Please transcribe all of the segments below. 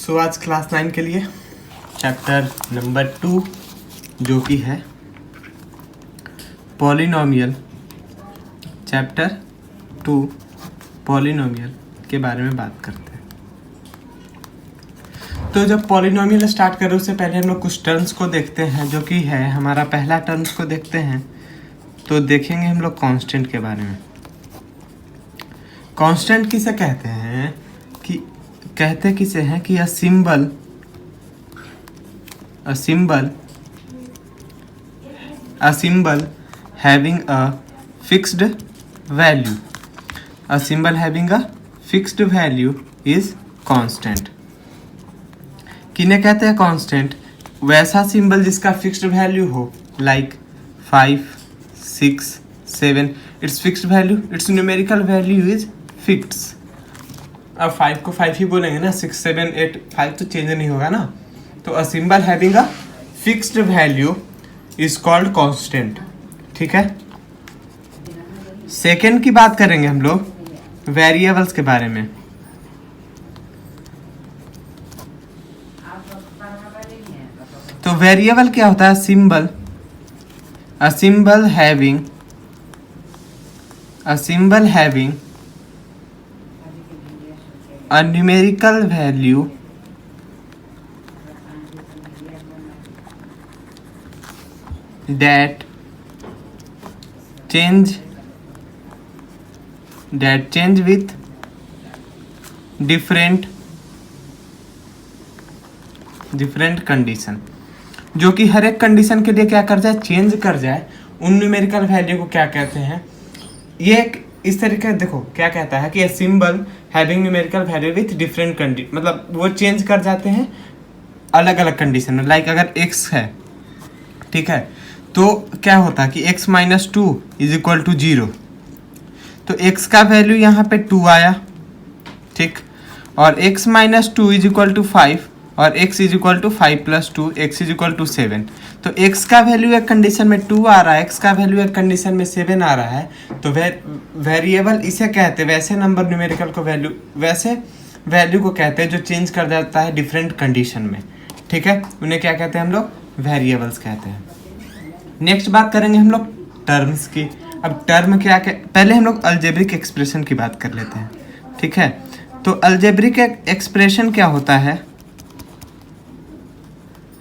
सो आज क्लास 9 के लिए चैप्टर नंबर 2 जो कि है पॉलिनोमियल, चैप्टर 2 पॉलिनोमियल के बारे में बात करते हैं। तो जब पॉलिनोमियल स्टार्ट करें उससे पहले हम लोग कुछ टर्म्स को देखते हैं, जो कि है हमारा पहला टर्म्स को देखते हैं। तो देखेंगे हम लोग कांस्टेंट के बारे में। कांस्टेंट किसे कहते हैं किसे हैं कि a symbol having a fixed value. A symbol having a fixed value is constant. किन्हें कहते हैं कांस्टेंट? वैसा सिंबल जिसका फिक्स्ड वैल्यू हो, like 5, 6, 7, it's fixed value, it's numerical value is fix. अब 5 को 5 ही बोलेंगे ना, 6, 7, 8, 5 तो चेंज नहीं होगा ना। तो a symbol having a fixed value is called constant. ठीक है। सेकेंड की बात करेंगे हम लोग वेरिएबल्स के बारे में। तो वेरिएबल क्या होता है? a symbol having a numerical value that change with different condition, जो कि हर एक कंडीशन के लिए क्या कर जाए, चेंज कर जाए। उन न्यूमेरिकल वैल्यू को क्या कहते हैं? ये एक इस तरीके देखो क्या कहता है कि a symbol having numerical value with different condition, मतलब वो चेंज कर जाते हैं अलग अलग कंडीशन में। लाइक अगर x है, ठीक है, तो क्या होता है कि x - 2 = 0। तो x का वैल्यू यहाँ पे 2 आया, ठीक, और x - 2 = 5 और x = 5 + 2, x = 7। तो x का वैल्यू एक कंडीशन में 2 आ रहा है, x का वैल्यू एक कंडीशन में 7 आ रहा है। तो वेरिएबल इसे कहते हैं, वैसे नंबर न्यूमेरिकल को वैल्यू, वैसे वैल्यू को कहते हैं जो चेंज कर जाता है डिफरेंट कंडीशन में। ठीक है, उन्हें क्या कहते हैं हम लोग? वेरिएबल्स कहते हैं। नेक्स्ट बात करेंगे हम लोग टर्म्स की। अब टर्म क्या पहले हम लोग अलजेब्रिक एक्सप्रेशन की बात कर लेते हैं। ठीक है, तो अलजेब्रिक एक्सप्रेशन क्या होता है?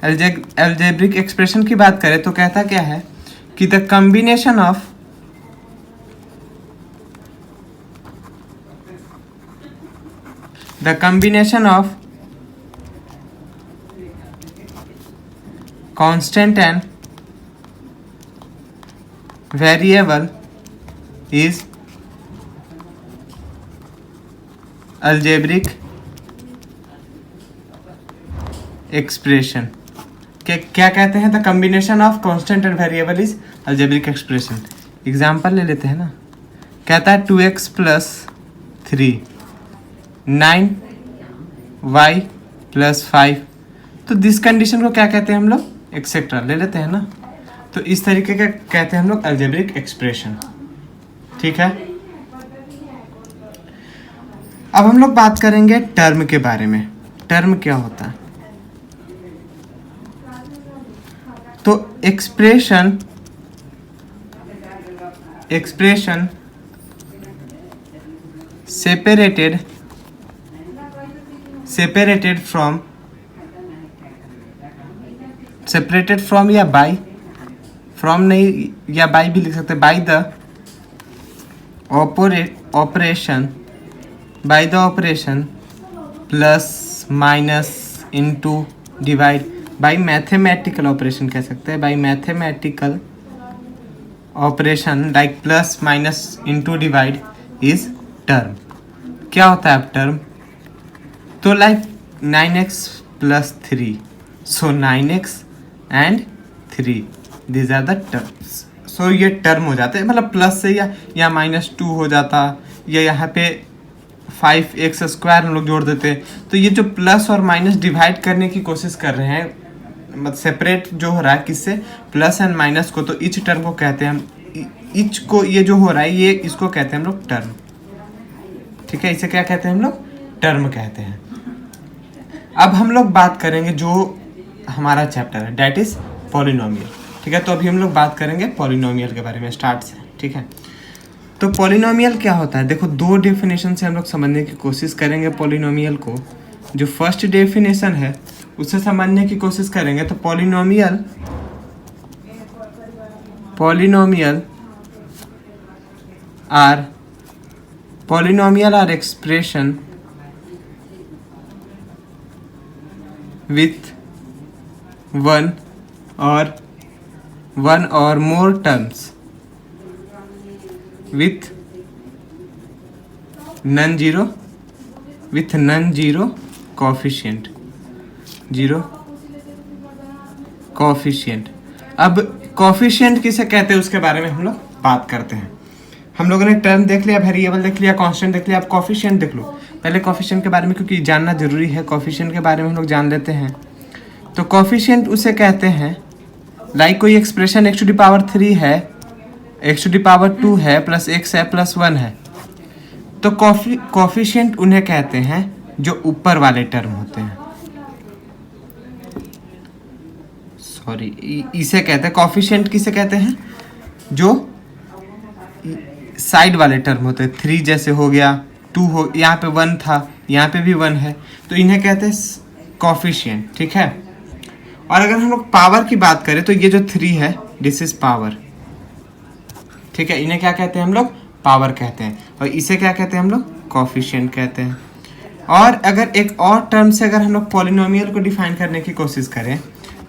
अलजेब्रिक एक्सप्रेशन की बात करें तो कहता क्या है कि the combination of constant and variable is algebraic expression. क्या कहते हैं? The combination of constant and variable is algebraic expression. Example ले लेते हैं ना। कहता है 2x + 3 9y + 5। तो दिस कंडीशन को क्या कहते हैं हम लोग? एक्सेट्रा ले लेते हैं ना। तो इस तरीके का कहते हैं हम लोग अलजेब्रिक एक्सप्रेशन। ठीक है, अब हम लोग बात करेंगे टर्म के बारे में। टर्म क्या होता है? तो एक्सप्रेशन सेपरेटेड फ्रॉम या बाय, फ्रॉम नहीं या बाय भी लिख सकते, by the operation plus minus into divide, bye mathematical operation कह सकते हैं, bye mathematical operation like plus minus into divide is term. क्या होता है अब टर्म? तो like 9x + 3, so 9x and 3 these are the terms। सो ये टर्म हो जाते हैं, मतलब प्लस से या -2 हो जाता, या यहाँ पे 5x² हम लोग जोड़ देते। तो ये जो प्लस और माइनस डिवाइड करने की कोशिश कर रहे हैं, मतलब सेपरेट जो हो रहा है किससे, प्लस एंड माइनस को, तो इच टर्म को कहते हैं हम, इच को ये जो हो रहा है ये इसको कहते हैं हम लोग टर्म। ठीक है, इसे क्या कहते हैं हम लोग? टर्म कहते हैं। अब हम लोग बात करेंगे जो हमारा चैप्टर है, डैट इज पॉलिनोमियल। ठीक है, तो अभी हम लोग बात करेंगे पॉलिनोमियल के बारे में स्टार्ट से। ठीक है, तो पॉलिनोमियल क्या होता है, देखो दो डेफिनेशन से हम लोग समझने की कोशिश करेंगे पॉलिनोमियल को। जो फर्स्ट डेफिनेशन है उससे समझने की कोशिश करेंगे। तो polynomial are expression with one or more terms with non-zero coefficient, अब कोफिशिएंट किसे कहते हैं उसके बारे में हम लोग बात करते हैं। हम लोगों ने टर्म देख लिया, वेरिएबल देख लिया, कांस्टेंट देख लिया, अब कोफिशिएंट देख लो। पहले कोफिशिएंट के बारे में क्योंकि जानना जरूरी है, कोफिशिएंट के बारे में हम लोग जान लेते हैं। तो कोफिशिएंट उसे कहते हैं लाइक कोई expression x to the power 3 है, x टू द पावर 2 है, प्लस x है, प्लस 1 है। तो कोफिशिएंट उन्हें कहते हैं जो ऊपर वाले टर्म होते हैं, सॉरी इसे कहते हैं कोफिशिएंट। किसे कहते हैं, जो साइड वाले टर्म होते हैं, 3 जैसे हो गया, 2 हो, यहाँ पे 1 था, यहाँ पे भी 1 है, तो इन्हें कहते हैं कोफिशिएंट। ठीक है, और अगर हम लोग पावर की बात करें तो ये जो 3 है दिस इज पावर। ठीक है, इन्हें क्या कहते हैं हम लोग, पावर कहते हैं, और इसे क्या कहते हैं हम लोग, कोफिशिएंट कहते हैं। और अगर एक और टर्म से अगर हम लोग पॉलिनोमियल को डिफाइन करने की कोशिश करें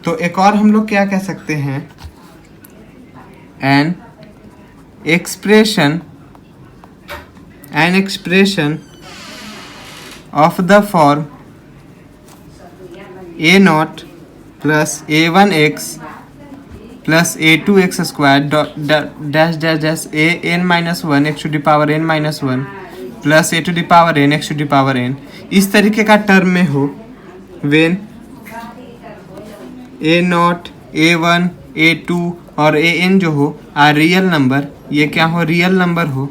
तो एक और हम लोग क्या कह सकते हैं, an expression of the form a naught plus a1x plus a2x square dash dash dash a n minus 1 x to the power n minus 1 plus a to the power n x to the power n, इस तरीके का term में हो when a naught a1 a2 और an जो हो are real number, ये क्या हो, रियल नंबर हो,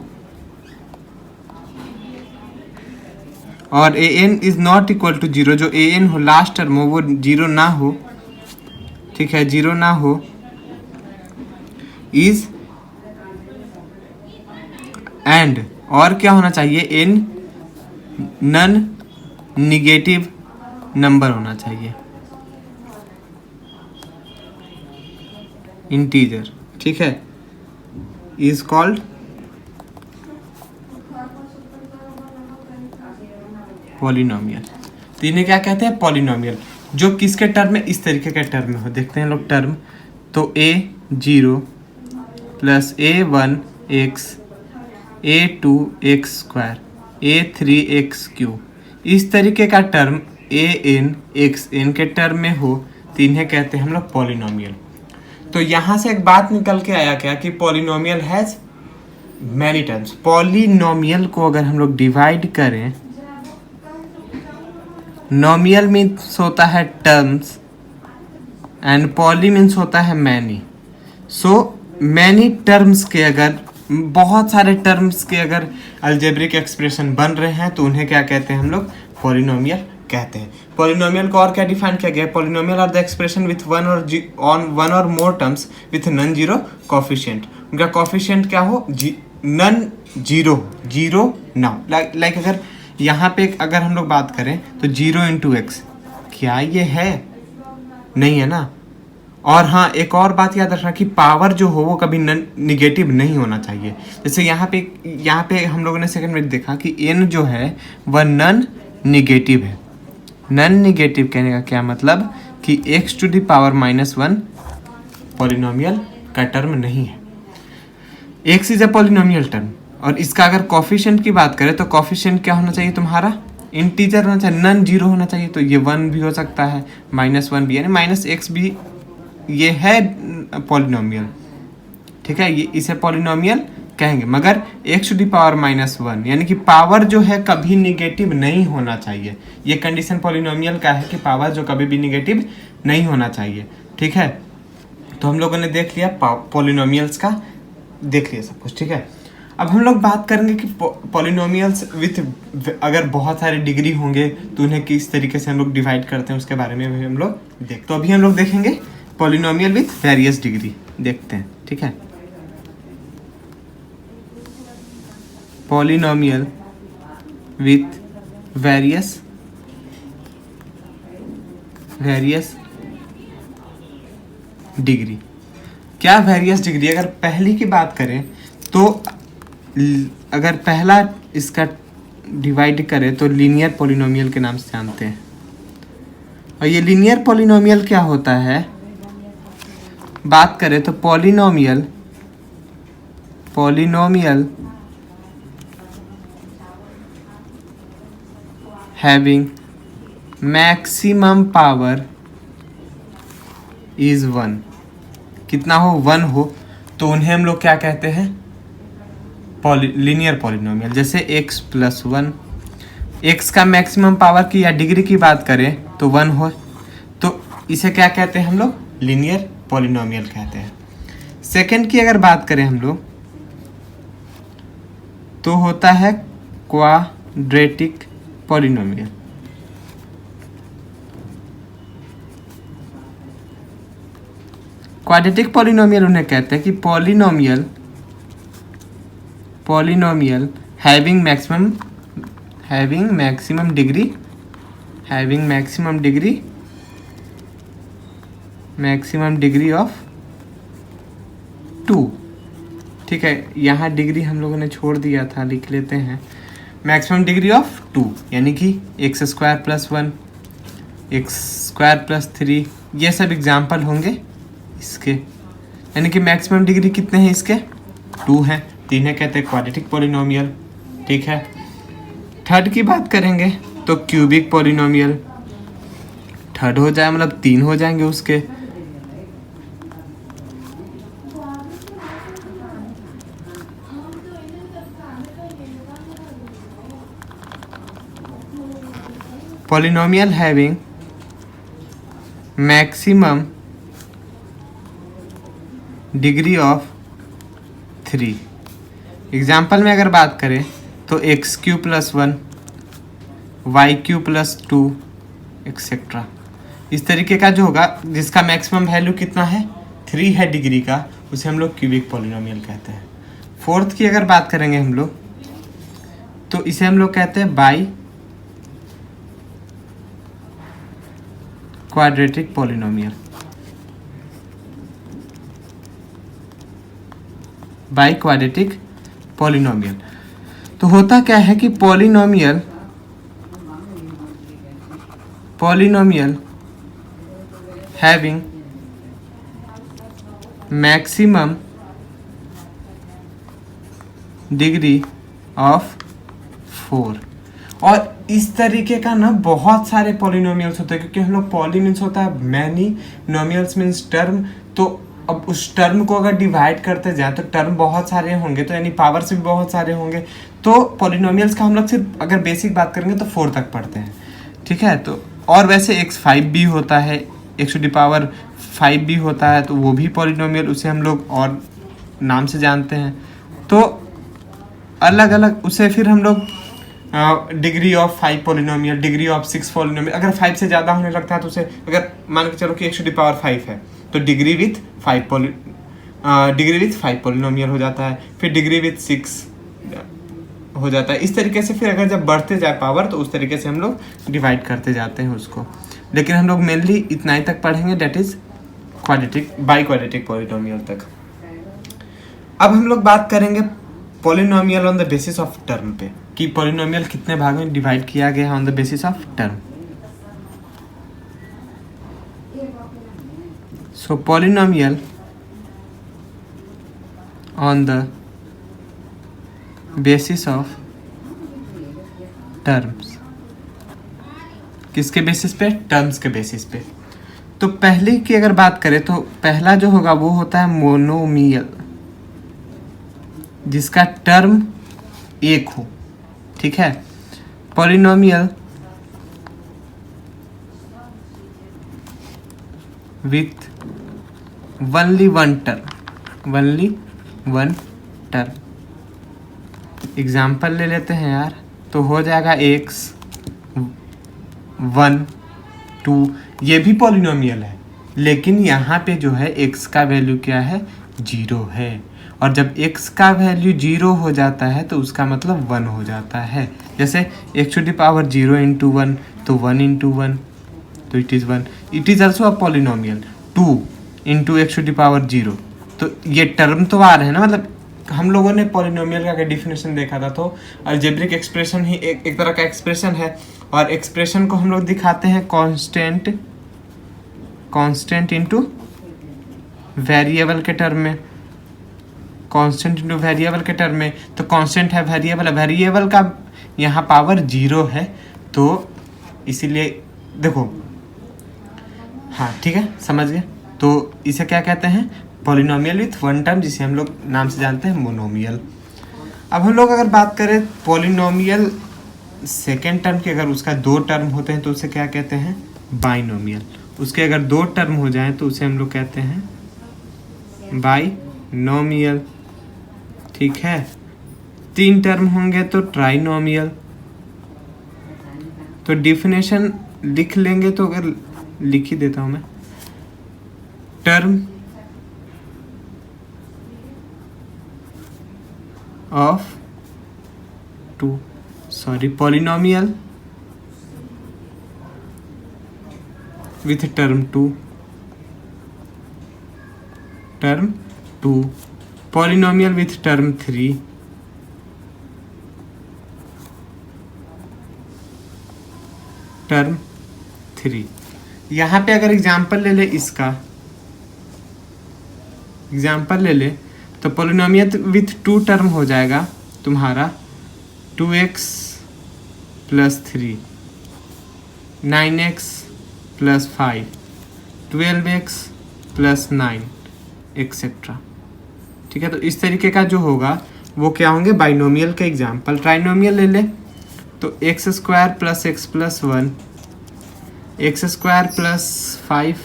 और A N is not equal to 0, जो ए एन हो लास्ट टर्म हो वो 0 ना हो। ठीक है, 0 ना हो, इज एंड और क्या होना चाहिए, एन नन निगेटिव नंबर होना चाहिए, इंटीजर। ठीक है, इज कॉल्ड पॉलिनोमियल। तो इन्हें क्या कहते हैं, पॉलिनोमियल, जो किसके टर्म में, इस तरीके के टर्म में हो। देखते हैं लोग टर्म, तो a0 plus a1x a2x square a3x cube, इस तरीके का टर्म an xn के टर्म में हो तो इन्हें कहते हैं हम लोग पॉलिनोमियल। तो यहाँ से एक बात निकल के आया क्या कि polynomial has many terms. Polynomial को अगर हम लोग डिवाइड करें, नोमियल मीन्स होता है टर्म्स एंड पॉली मीन्स होता है मैनी। सो मैनी टर्म्स के अगर, बहुत सारे टर्म्स के अगर अलजेब्रिक एक्सप्रेशन बन रहे हैं तो उन्हें क्या कहते हैं हम लोग, पॉलिनोमियल कहते हैं। पॉलिनोमियल को और क्या डिफाइन किया गया है, polynomial are the expression with one or more terms with non zero coefficient. उनका कोफिशिएंट क्या हो, नॉन जीरो ना हो। लाइक अगर यहाँ पे अगर हम लोग बात करें तो 0 इंटू एक्स, क्या ये है, नहीं है ना। और हाँ, एक और बात याद रखना कि पावर जो हो वो कभी निगेटिव नहीं होना चाहिए। जैसे यहाँ पे हम लोगों ने सेकंड में देखा कि n जो है वह नॉन निगेटिव है। नॉन निगेटिव कहने का क्या मतलब कि x to the power -1 polynomial का टर्म नहीं है। x is a polynomial term, और इसका अगर कोफिशिएंट की बात करें तो कोफिशिएंट क्या होना चाहिए तुम्हारा, इंटीजर होना चाहिए, नॉन जीरो होना चाहिए। तो ये 1 भी हो सकता है, -1 भी, यानी -x भी, ये है पॉलिनोमियल। ठीक है, ये इसे पॉलिनोमियल कहेंगे। मगर x टू द पावर -1 यानी कि पावर जो है कभी निगेटिव नहीं होना चाहिए। ये कंडीशन पॉलिनोमियल का है कि पावर जो कभी भी निगेटिव नहीं होना चाहिए। ठीक है, तो हम लोगों ने देख लिया पॉलिनोमियल्स का, देख लिया सब कुछ। ठीक है, अब हम लोग बात करेंगे कि पॉलिनोमियल्स विथ अगर बहुत सारे डिग्री होंगे तो उन्हें किस तरीके से हम लोग डिवाइड करते हैं, उसके बारे में भी हम लोग तो अभी हम लोग देखेंगे पॉलिनोमियल विथ वेरियस डिग्री, देखते हैं, ठीक है। Polynomial with various degree. क्या वेरियस डिग्री? अगर पहली की बात करें तो अगर पहला इसका डिवाइड करें तो लीनियर पॉलिनोमियल के नाम से जानते हैं। और ये लीनियर पॉलिनोमियल क्या होता है, बात करें तो polynomial having maximum power is 1, कितना हो, 1 हो, तो उन्हें हम लोग क्या कहते हैं, लीनियर पॉलिनोमियल। जैसे x + 1, x का मैक्सिमम पावर की या डिग्री की बात करें तो 1 हो, तो इसे क्या कहते हैं हम लोग, लीनियर पॉलिनोमियल कहते हैं। सेकंड की अगर बात करें हम लोग तो होता है क्वाड्रेटिक पॉलिनोमियल। क्वाड्रेटिक पॉलिनोमियल उन्हें कहते हैं कि polynomial having maximum degree of 2, ठीक है। यहाँ डिग्री हम लोगों ने छोड़ दिया था, लिख लेते हैं, मैक्सिमम डिग्री ऑफ 2 यानी कि x² + 1, x² + 3, ये सब एग्जाम्पल होंगे इसके, यानी कि मैक्सिमम डिग्री कितने हैं इसके, 2 हैं, तो इन्हें कहते हैं क्वाड्रेटिक पॉलिनोमियल, ठीक है। थर्ड की बात करेंगे तो क्यूबिक पॉलिनोमियल, थर्ड हो जाए मतलब 3 हो जाएंगे उसके। Polynomial having maximum degree of 3, example में अगर बात करें तो x³ + 1, y³ + 2 एक्सेट्रा, इस तरीके का जो होगा जिसका मैक्सिमम वैल्यू कितना है, 3 है डिग्री का, उसे हम लोग क्यूबिक पॉलिनोमियल कहते हैं। फोर्थ की अगर बात करेंगे हम लोग तो इसे हम लोग कहते हैं by quadratic polynomial. By quadratic polynomial तो होता क्या है कि polynomial having maximum degree of 4, और इस तरीके का ना बहुत सारे पॉलिनोमियल्स होते हैं, क्योंकि हम लोग पॉली मीन्स होता है मैनी, नोमियल्स मीन्स टर्म, तो अब उस टर्म को अगर डिवाइड करते जाए तो टर्म बहुत सारे होंगे, तो यानी पावर से भी बहुत सारे होंगे। तो पॉलिनोमियल्स का हम लोग सिर्फ अगर बेसिक बात करेंगे तो 4 तक पढ़ते हैं, ठीक है। तो और वैसे x5 भी होता है, x⁵ भी होता है, तो वो भी पॉलिनोमियल, उसे हम लोग और नाम से जानते हैं। तो अलग अलग उसे फिर हम लोग degree of 5 polynomial, degree of 6 polynomial, अगर 5 से ज़्यादा होने लगता है तो उसे, अगर मान के चलो कि x⁵ है तो डिग्री विथ 5 पॉलिनोमियल हो जाता है, फिर डिग्री विथ 6 हो जाता है। इस तरीके से फिर अगर जब बढ़ते जाए पावर तो उस तरीके से हम लोग डिवाइड करते जाते हैं उसको, लेकिन हम लोग मेनली इतना ही तक पढ़ेंगे, that is by quadratic polynomial तक। अब हम लोग बात करेंगे polynomial on the basis of term पे, कि पॉलिनोमियल कितने भाग में डिवाइड किया गया है on the basis of term. So polynomial on the basis of terms, किसके बेसिस पे, टर्म्स के बेसिस पे। तो पहले की अगर बात करें तो पहला जो होगा वो होता है मोनोमियल, जिसका टर्म 1 हो, ठीक है। Polynomial with only one term, example ले लेते हैं यार, तो हो जाएगा x 1 2, ये भी पॉलिनोमियल है, लेकिन यहाँ पे जो है x का वैल्यू क्या है, 0 है। और जब x का वैल्यू 0 हो जाता है तो उसका मतलब 1 हो जाता है। जैसे x⁻0 इंटू 1, तो 1 इंटू 1, तो it is 1। It is also a polynomial 2 into x⁻0। तो ये टर्म तो आ रहे हैं ना, मतलब हम लोगों ने पॉलिनोमियल का डेफिनेशन देखा था, तो अलजेब्रिक एक्सप्रेशन ही एक तरह का एक्सप्रेशन है, और एक्सप्रेशन को हम लोग दिखाते हैं कांस्टेंट इनटू वेरिएबल के टर्म में, कांस्टेंट इनटू वेरिएबल के टर्म में। तो कांस्टेंट है, वेरिएबल का यहाँ पावर 0 है, तो इसीलिए देखो, हाँ ठीक है, समझ गए। तो इसे क्या कहते हैं, पॉलिनोमियल विथ वन टर्म, जिसे हम लोग नाम से जानते हैं मोनोमियल। अब हम लोग अगर बात करें पॉलिनोमियल सेकेंड टर्म की, अगर उसका 2 टर्म होते हैं तो उसे क्या कहते हैं, बाइनोमियल। उसके अगर 2 टर्म हो जाएं तो उसे हम लोग कहते हैं बाइनोमियल, ठीक है। 3 टर्म होंगे तो ट्राइनोमियल। तो डिफिनेशन लिख लेंगे, तो अगर लिख ही देता हूं मैं, term of polynomial with term 2, polynomial with term 3, term 3। यहाँ पे अगर एग्जाम्पल ले ले, इसका एग्जाम्पल ले ले, तो पॉलिनोमियल विथ 2 टर्म हो जाएगा तुम्हारा 2x + 3, 9x + 5, 12x + 9 एक्सेट्रा, ठीक है। तो इस तरीके का जो होगा वो क्या होंगे, बाइनोमियल के एग्जाम्पल। ट्राइनोमियल ले ले तो x² + x + 1, x² + 5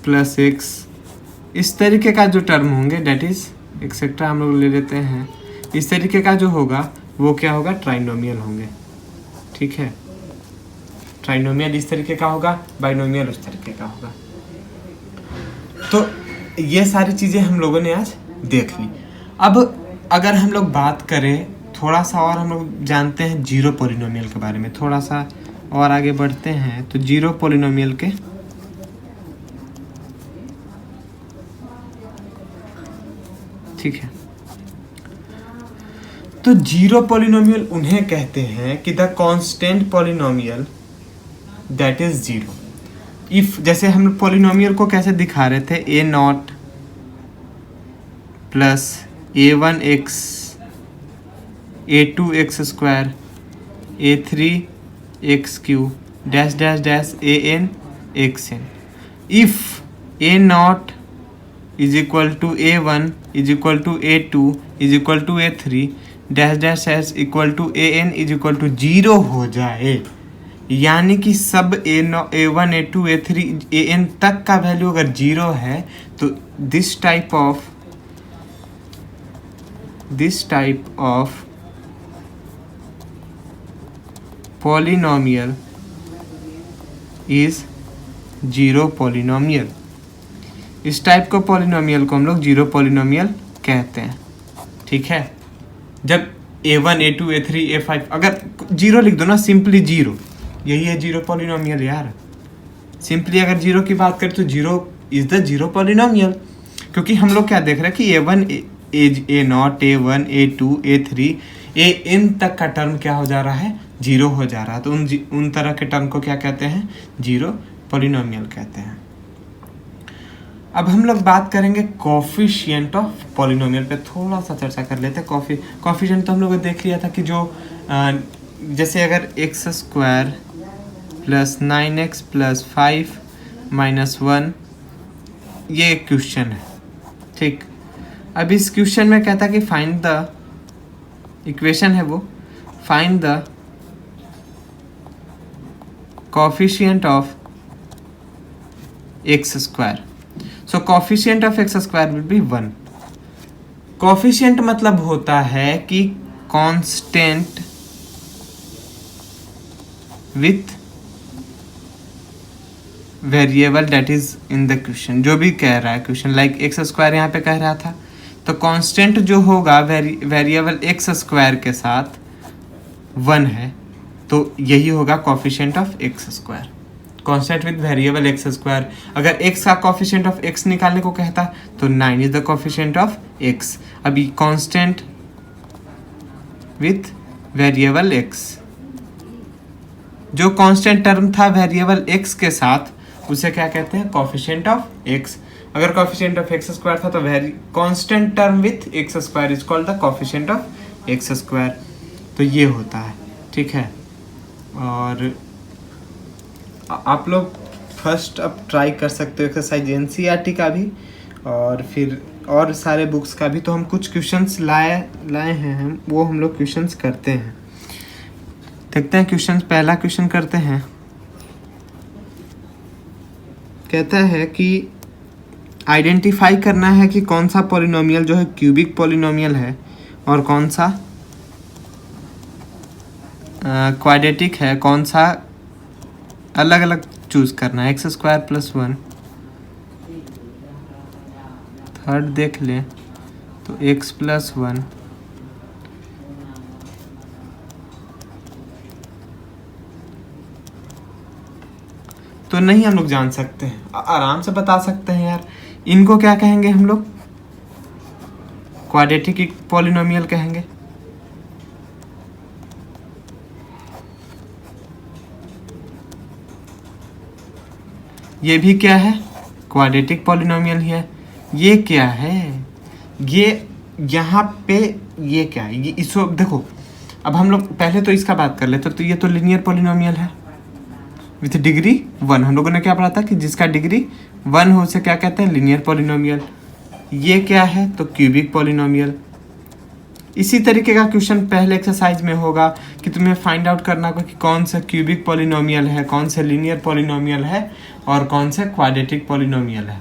+ x, इस तरीके का जो टर्म होंगे, डेट इज एक्सेट्रा हम लोग ले लेते हैं। इस तरीके का जो होगा वो क्या होगा, ट्राइनोमियल होंगे, ठीक है। ट्राइनोमियल इस तरीके का होगा, बाइनोमियल उस तरीके का होगा। तो ये सारी चीज़ें हम लोगों ने आज देख ली। अब अगर हम लोग बात करें थोड़ा सा और, हम लोग जानते हैं जीरो पॉलिनोमियल के बारे में, थोड़ा सा और आगे बढ़ते हैं। तो जीरो पॉलिनोमियल के ठीक है, तो जीरो पॉलिनोमियल उन्हें कहते हैं कि the constant polynomial that is zero if, जैसे हम पॉलिनोमियल को कैसे दिखा रहे थे, a0 + a1x a2x², a3x³ dash dash dash an xn। If a0 = a1 = a2 = a3 dash dash dash = an = 0 हो जाए, यानी कि सब a1 a2 a3 an तक का वैल्यू अगर 0 है, तो this type of polynomial is zero polynomial. इस टाइप को पॉलिनोमियल को हम लोग जीरो पॉलिनोमियल कहते हैं, ठीक है। जब a1 a2 a3 a5 अगर 0 लिख दो ना, सिंपली 0, यही है जीरो पॉलिनोमियल यार। सिंपली अगर 0 की बात करें तो 0 इज द जीरो पॉलिनोमियल, क्योंकि हम लोग क्या देख रहे हैं कि a1 a0 a1 a2 a3 an तक का टर्म क्या हो जा रहा है, 0 हो जा रहा है। तो उन तरह के टर्म को क्या कहते हैं, जीरो पॉलिनोमियल कहते हैं। अब हम लोग बात करेंगे कोफिशिएंट ऑफ पॉलिनोमियल पे, थोड़ा सा चर्चा कर लेते हैं। कोफिशिएंट तो हम लोग देख लिया था कि जो जैसे अगर x² + 9x + 5 - 1, ये एक क्वेश्चन है, ठीक। अब इस क्वेश्चन में कहता है कि फाइंड द इक्वेशन है वो, find the coefficient of x²। So coefficient of x² will be 1। Coefficient मतलब होता है कि constant with variable that is in the question. जो भी कह रहा है क्वेश्चन, लाइक एक्स स्क्वायर यहाँ पे कह रहा था, तो कांस्टेंट जो होगा वेरिएबल एक्स स्क्वायर के साथ 1 है, तो यही होगा coefficient of x square. Constant with variable x square, अगर x का कोफिशिएंट ऑफ x निकालने को कहता तो 9 is the coefficient of x। अभी कांस्टेंट विथ वेरिएबल x, जो कांस्टेंट टर्म था वेरिएबल x के साथ उसे क्या कहते हैं, कोफिशिएंट ऑफ x। अगर कोफिशिएंट ऑफ एक्स स्क्वायर था तो constant term with x square is called the coefficient of x square. तो ये होता है, ठीक है। और आप लोग फर्स्ट अब ट्राई कर सकते हो एक्सरसाइज एनसीईआरटी का भी, और फिर और सारे बुक्स का भी। तो हम कुछ क्वेश्चंस लाए हैं, वो हम लोग क्वेश्चंस करते हैं। देखते हैं क्वेश्चंस। पहला क्वेश्चन करते हैं। कहता है कि आइडेंटिफाई करना है कि कौन सा पॉलिनोमियल जो है क्यूबिक पॉलिनोमियल है और कौन सा क्वाड्रेटिक है, कौन सा अलग अलग चूज करना है। एक्स स्क्वायर प्लस 1, थर्ड देख ले तो एक्स प्लस 1, तो नहीं हम लोग जान सकते हैं, आराम से बता सकते हैं यार। इनको क्या कहेंगे हम लोग, क्वाड्रेटिक पॉलिनोमियल कहेंगे। ये भी क्या है, क्वाड्रेटिक पॉलिनोमियल ही है। ये क्या है, ये यहाँ पे ये क्या है, ये इसको देखो। अब हम लोग पहले तो इसका बात कर लेते, तो ये तो लीनियर पॉलिनोमियल है विथ डिग्री 1। हम लोगों ने क्या पढ़ा था कि जिसका डिग्री 1 हो उसे क्या कहते हैं, लीनियर पॉलिनोमियल। ये क्या है, तो क्यूबिक पॉलिनोमियल। इसी तरीके का क्वेश्चन पहले एक्सरसाइज में होगा कि तुम्हें फाइंड आउट करना होगा कि कौन सा क्यूबिक पॉलिनोमियल है, कौन सा लीनियर पॉलिनोमियल है और कौन सा क्वाड्रेटिक पॉलिनोमियल है,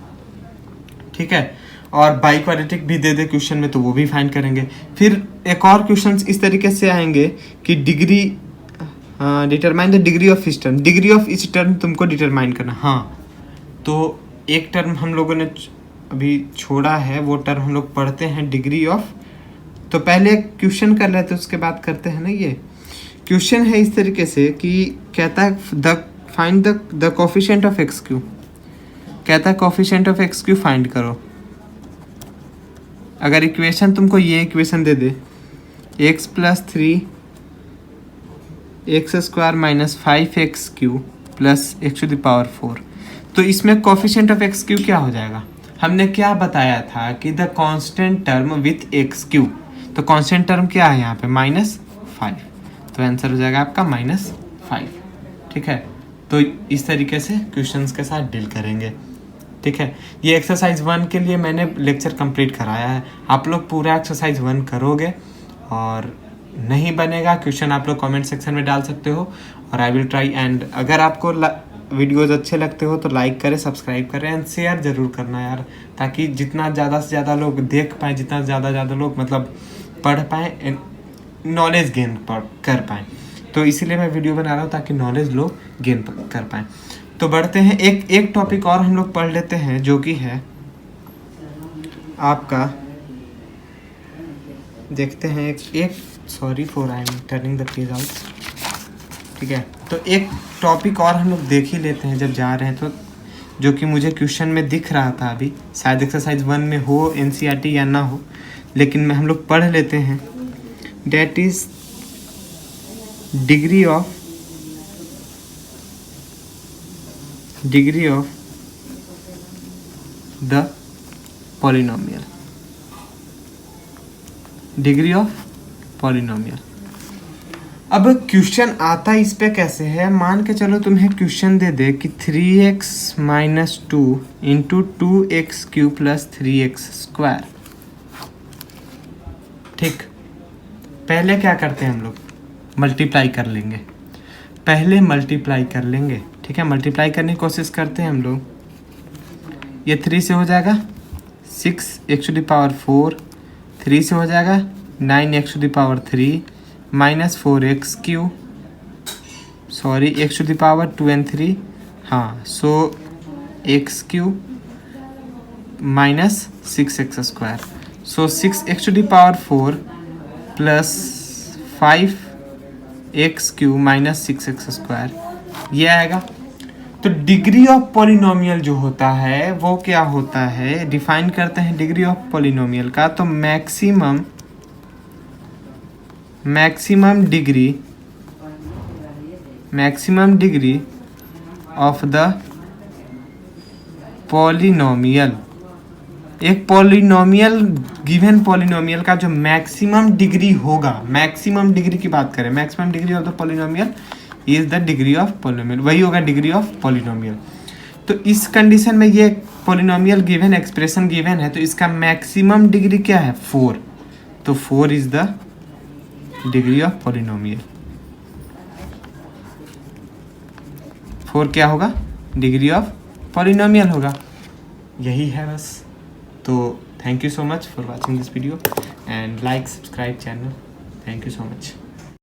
ठीक है। और बाई क्वाड्रेटिक भी दे दे क्वेश्चन में तो वो भी फाइंड करेंगे। फिर एक और क्वेश्चन इस तरीके से आएंगे कि degree, determine the degree of इस टर्म। डिग्री ऑफ इस टर्म तुमको डिटरमाइन करना। हाँ, तो एक टर्म हम लोगों ने अभी छोड़ा है, वो टर्म हम लोग पढ़ते हैं डिग्री ऑफ। तो पहले क्वेश्चन कर लेते हैं उसके बाद करते हैं ना। ये क्वेश्चन है इस तरीके से कि कहता है find the coefficient of x cube. कहता है coefficient of x cube find करो। अगर इक्वेशन तुमको ये इक्वेशन दे दे, x plus 3 x square minus 5x cube plus x to the power 4, तो इसमें कोफिशिएंट ऑफ एक्स क्यू क्या हो जाएगा। हमने क्या बताया था कि the constant term with x Q. तो कांस्टेंट टर्म क्या है यहाँ पे, -5। तो आंसर हो जाएगा आपका -5, ठीक है। तो इस तरीके से क्वेश्चंस के साथ डील करेंगे, ठीक है। ये एक्सरसाइज 1 के लिए मैंने लेक्चर कंप्लीट कराया है। आप लोग पूरा एक्सरसाइज 1 करोगे, और नहीं बनेगा क्वेश्चन आप लोग कमेंट सेक्शन में डाल सकते हो, और आई विल ट्राई। एंड अगर आपको वीडियोज़ अच्छे लगते हो तो लाइक करें, सब्सक्राइब करें एंड शेयर ज़रूर करना यार, ताकि जितना ज़्यादा से ज़्यादा लोग देख पाएँ, जितना ज़्यादा लोग मतलब पढ़ पाएँ, नॉलेज गेन कर पाएँ। तो इसीलिए मैं वीडियो बना रहा हूँ ताकि नॉलेज लोग गेन कर पाएँ। तो बढ़ते हैं, एक टॉपिक और हम लोग पढ़ लेते हैं, जो कि है आपका, देखते हैं एक sorry for I am turning the page out, ठीक है। तो एक टॉपिक और हम लोग देख ही लेते हैं जब जा रहे हैं, तो जो कि मुझे क्वेश्चन में दिख रहा था अभी, शायद एक्सरसाइज 1 में हो एनसीईआरटी या ना हो, लेकिन हम लोग पढ़ लेते हैं। That is degree of the polynomial. Degree of polynomial. अब क्वेश्चन आता इस पे कैसे है, मान के चलो तुम्हें क्वेश्चन दे दे कि 3x minus 2 into 2x Q plus 3x square, ठीक। पहले क्या करते हैं हम लोग, मल्टीप्लाई कर लेंगे। पहले मल्टीप्लाई कर लेंगे, ठीक है। मल्टीप्लाई करने की कोशिश करते हैं हम लोग। ये 3 से हो जाएगा 6 एक्स टू द पावर 4, 3 से हो जाएगा 9x to the power 3 minus 4x cube, sorry x to the power 2 and 3, हाँ, so x cube minus 6x square, so 6x to the power 4 plus 5x cube minus 6x square, ये आएगा। तो degree of polynomial जो होता है वो क्या होता है, डिफाइन करते हैं डिग्री ऑफ पॉलिनोमियल का, तो maximum degree of the polynomial, एक पॉलिनोमियल, गिवन पॉलिनोमियल का जो मैक्सिमम डिग्री होगा, मैक्सिमम डिग्री की बात करें, maximum degree of the polynomial is the degree of polynomial, वही होगा डिग्री ऑफ पॉलिनोमियल। तो इस कंडीशन में ये पॉलिनोमियल गिवन, एक्सप्रेशन गिवन है, तो इसका मैक्सिमम डिग्री क्या है 4, तो 4 is the degree of polynomial, 4 क्या होगा, डिग्री ऑफ पॉलिनोमियल होगा। यही है बस। तो thank you so much for watching this video and like subscribe channel, thank you so much.